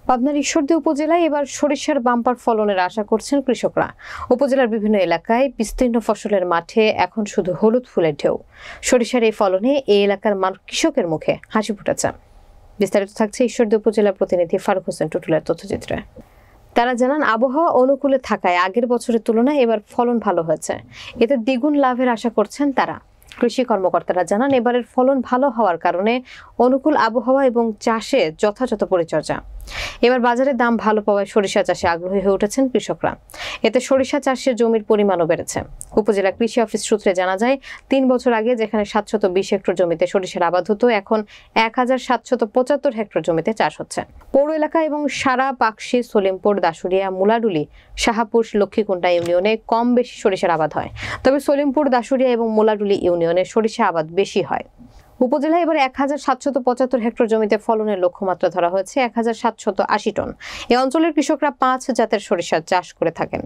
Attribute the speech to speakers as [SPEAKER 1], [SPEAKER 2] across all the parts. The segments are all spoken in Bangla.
[SPEAKER 1] পাবনার ঈশ্বরদী উপজেলায় এবার সরিষার বাম্পার ফলনের আশা করছেন কৃষকরা। উপজেলার বিভিন্ন এলাকায় বিস্তীর্ণ ফসলের মাঠে এখন শুধু হলুদ ফুলের ঢেউ। সরিষার এই ফলনে এই এলাকার কৃষকের মুখে হাসি ফুটেছে। বিস্তারিত থাকছে ঈশ্বরদী উপজেলার প্রতিনিধি ফারুক হোসেন টুটুলের তথ্যচিত্রে। তারা জানান, আবহাওয়া অনুকূলে থাকায় আগের বছরের তুলনায় এবার ফলন ভালো হয়েছে। এতে দ্বিগুণ লাভের আশা করছেন তারা। কৃষি কর্মকর্তারা জানান, এবারের ফলন ভালো হওয়ার কারণে অনুকূল আবহাওয়া এবং চাষে যথাযথ পরিচর্যা। এবার বাজারে দাম ভালো পাওয়ায় সরিষা চাষে আগ্রহী হয়ে উঠেছেন কৃষকরা। এতে সরিষা চাষের জমির পরিমাণও বেড়েছে। উপজেলা কৃষি অফিস সূত্রে জানা যায়, ৩ বছর আগে যেখানে ৭২০ হেক্টর জমিতে সরিষার আবাদ হতো, এখন ১,৭৭৫ হেক্টর জমিতে চাষ হচ্ছে। পৌর এলাকা এবং সারা পাকশি, সলিমপুর, দাসুরিয়া, মুলাডুলি, শাহাপুর, লক্ষ্মীকুণ্ডা ইউনিয়নে কম বেশি সরিষার আবাদ হয়। তবে সলিমপুর, দাসুরিয়া এবং মুলাডুলি ইউনিয়নে সরিষা আবাদ বেশি হয়। উপজেলায় এবার ১,৭৭৫ হেক্টর জমিতে ফলনের লক্ষ্যমাত্রা ধরা হয়েছে ১,৭৮০ টন। এই অঞ্চলের কৃষকরা ৫ জাতের সরিষার চাষ করে থাকেন।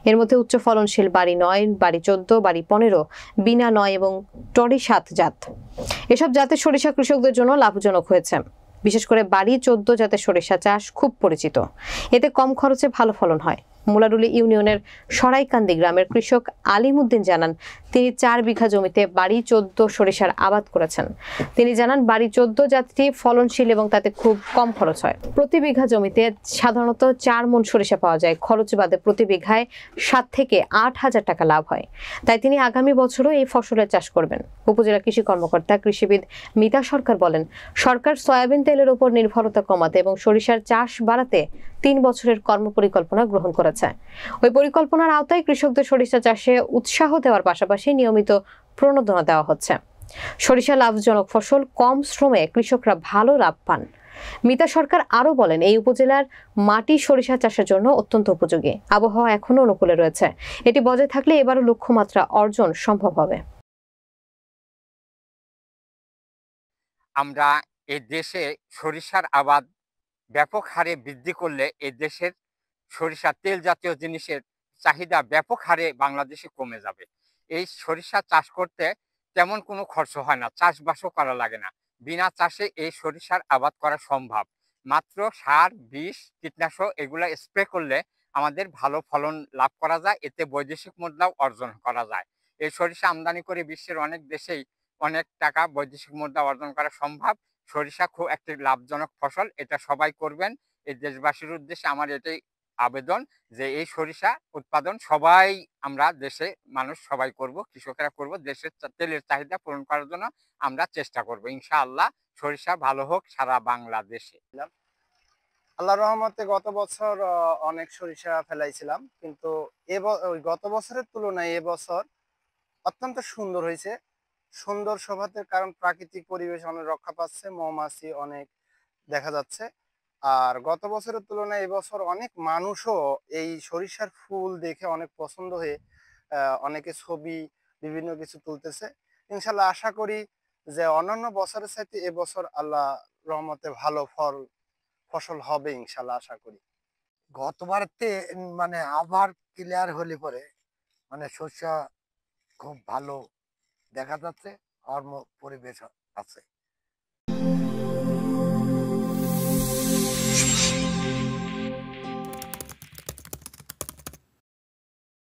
[SPEAKER 1] এর মধ্যে উচ্চ ফলনশীল বাড়ি ৯, বাড়ি ১৪, বাড়ি ১৫, বিনা ৯ এবং টরি ৭ জাত। এসব জাতের সরিষা কৃষকদের জন্য লাভজনক হয়েছে। বিশেষ করে বাড়ি ১৪ জাতের সরিষা চাষ খুব পরিচিত। এতে কম খরচে ভালো ফলন হয়। মুলাডুলি ইউনিয়নের সরাইকান্দি গ্রামের কৃষক আলিমউদ্দিন জানান, তিনি ৪ বিঘা জমিতে বাড়ি ১৪ সরিষার আবাদ করেছেন। তিনি জানান, বাড়ি ১৪ জাতটি ফলনশীল এবং তাতে খুব কম খরচ হয়। প্রতি বিঘা জমিতে সাধারণত ৪ মণ সরিষা পাওয়া যায়। খরচ বাদে প্রতি বিঘায় ৭ থেকে ৮,০০০ টাকা লাভ হয়। তাই তিনি আগামী বছরও এই ফসলের চাষ করবেন। উপজেলা কৃষি কর্মকর্তা কৃষিবিদ মিতা সরকার বলেন, সরকার সয়াবিন তেলের উপর নির্ভরতা কমাতে এবং সরিষার চাষ বাড়াতে ৩ বছরের কর্মপরিকল্পনা গ্রহণ করেছে। ওই পরিকল্পনার আওতায় কৃষকদের সরিষা চাষে উৎসাহ দেওয়ার পাশাপাশি নিয়মিত প্রণোদনা দেওয়া হচ্ছে। সরিষা লাভজনক ফসল, কম শ্রমে কৃষকরা ভালো লাভ পান। মিতা সরকার আরো বলেন, এই উপজেলার মাটি সরিষা চাষের জন্য অত্যন্ত উপযোগী। আবহাওয়া এখনো অনুকূলে রয়েছে। এটি বজায় থাকলে এবারও লক্ষ্যমাত্রা অর্জন সম্ভব হবে।
[SPEAKER 2] আমরা এই দেশে সরিষার আবাদ ব্যাপক হারে বৃদ্ধি করলে এই দেশের সরিষা তেল জাতীয় জিনিসের চাহিদা ব্যাপক হারে বাংলাদেশে কমে যাবে। এই সরিষা চাষ করতে তেমন কোনো খরচ হয় না, চাষবাসও করা লাগে না। বিনা চাষে এই সরিষার আবাদ করা সম্ভব। মাত্র সার, বিষ, কীটনাশক এগুলা স্প্রে করলে আমাদের ভালো ফলন লাভ করা যায়। এতে বৈদেশিক মুদ্রাও অর্জন করা যায়। এই সরিষা আমদানি করে বিশ্বের অনেক দেশেই অনেক টাকা বৈদেশিক মুদ্রা অর্জন করা সম্ভব। সরিষা খুব একটি লাভজনক ফসল, এটা সবাই করবেন। এই দেশবাসীর উদ্দেশ্যে আমার এটাই আবেদন যে এই সরিষা উৎপাদন সবাই, আমরা দেশে মানুষ সবাই করব, কৃষকেরা করব। দেশের তেলের চাহিদা পূরণ করার জন্য আমরা চেষ্টা করব। ইনশাআল্লাহ সরিষা ভালো হোক সারা বাংলাদেশে।
[SPEAKER 3] আল্লাহর রহমতে গত বছর অনেক সরিষা ফেলাইছিলাম, কিন্তু ওই গত বছরের তুলনায় এবছর অত্যন্ত সুন্দর হয়েছে। সুন্দর শোভাতে কারণ প্রাকৃতিক পরিবেশ অনেক রক্ষা পাচ্ছে, মৌমাছি অনেক দেখা যাচ্ছে। আর গত বছরের তুলনায় এবছর অনেক মানুষও এই সরিষার ফুল দেখে অনেক পছন্দ হয়ে অনেকে ছবি বিভিন্ন কিছু তুলতেছে। ইনশাল্লাহ আশা করি যে অন্যান্য বছরের চাইতে এবছর আল্লাহ রহমতে ভালো ফসল হবে ইনশাল্লাহ আশা করি।
[SPEAKER 4] গতবারেতে মানে আবার ক্লিয়ার হলে পরে মানে শস্য খুব ভালো দেখা যাচ্ছে, পরিবেশ আছে।